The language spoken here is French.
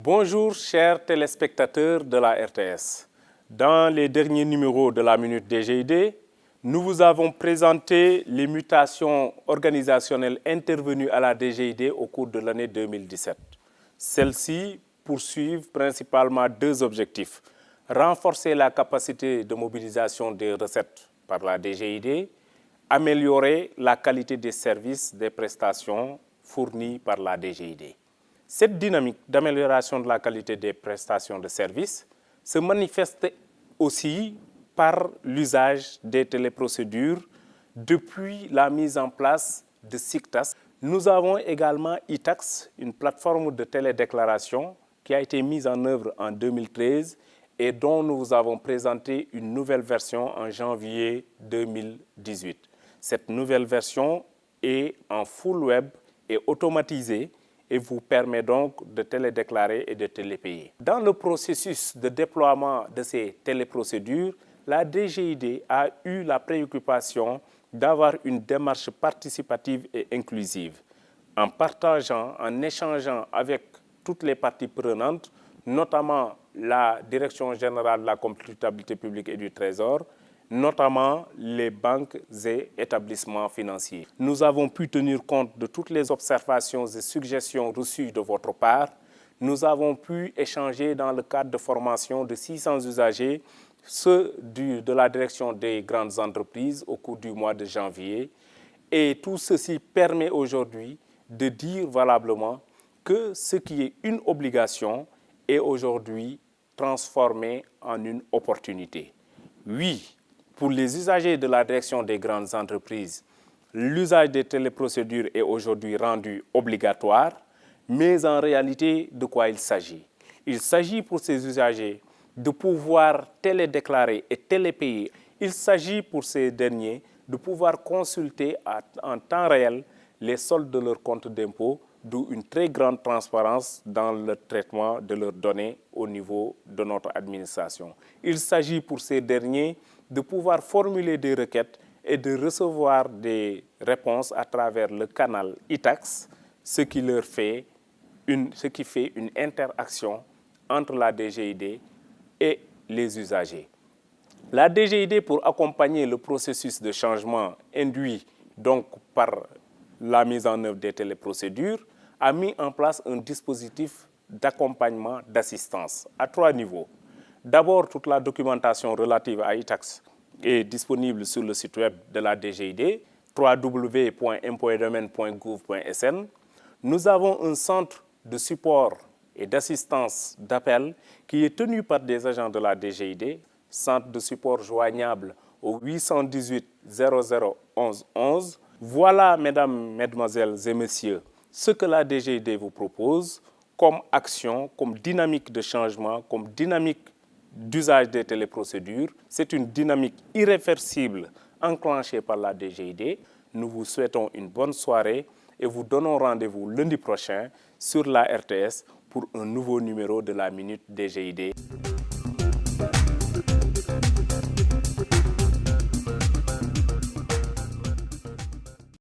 Bonjour chers téléspectateurs de la RTS. Dans les derniers numéros de la Minute DGID, nous vous avons présenté les mutations organisationnelles intervenues à la DGID au cours de l'année 2017. Celles-ci poursuivent principalement deux objectifs. Renforcer la capacité de mobilisation des recettes par la DGID, améliorer la qualité des services des prestations fournies par la DGID. Cette dynamique d'amélioration de la qualité des prestations de services se manifeste aussi par l'usage des téléprocédures depuis la mise en place de SICTAS. Nous avons également iTax, une plateforme de télédéclaration qui a été mise en œuvre en 2013 et dont nous vous avons présenté une nouvelle version en janvier 2018. Cette nouvelle version est en full web et automatisée et vous permet donc de télédéclarer et de télépayer. Dans le processus de déploiement de ces téléprocédures, la DGID a eu la préoccupation d'avoir une démarche participative et inclusive. En partageant, en échangeant avec toutes les parties prenantes, notamment la Direction générale de la comptabilité publique et du Trésor, notamment les banques et établissements financiers. Nous avons pu tenir compte de toutes les observations et suggestions reçues de votre part. Nous avons pu échanger dans le cadre de formation de 600 usagers, ceux de la direction des grandes entreprises au cours du mois de janvier. Et tout ceci permet aujourd'hui de dire valablement que ce qui est une obligation est aujourd'hui transformé en une opportunité. Oui, pour les usagers de la direction des grandes entreprises, l'usage des téléprocédures est aujourd'hui rendu obligatoire, mais en réalité, de quoi il s'agit? Il s'agit pour ces usagers de pouvoir télédéclarer et télépayer. Il s'agit pour ces derniers de pouvoir consulter en temps réel les soldes de leurs comptes d'impôt, d'où une très grande transparence dans le traitement de leurs données au niveau de notre administration. Il s'agit pour ces derniers de pouvoir formuler des requêtes et de recevoir des réponses à travers le canal iTax, ce qui fait une interaction entre la DGID et les usagers. La DGID, pour accompagner le processus de changement induit donc par la mise en œuvre des téléprocédures, a mis en place un dispositif d'accompagnement, d'assistance à 3 niveaux. D'abord, toute la documentation relative à iTax est disponible sur le site web de la DGID, www.impotsdomaines.gouv.sn. Nous avons un centre de support et d'assistance d'appel qui est tenu par des agents de la DGID, centre de support joignable au 818 00 11 11. Voilà, mesdames, mesdemoiselles et messieurs, ce que la DGID vous propose comme action, comme dynamique de changement, comme dynamique d'usage des téléprocédures. C'est une dynamique irréversible enclenchée par la DGID. Nous vous souhaitons une bonne soirée et vous donnons rendez-vous lundi prochain sur la RTS pour un nouveau numéro de la Minute DGID.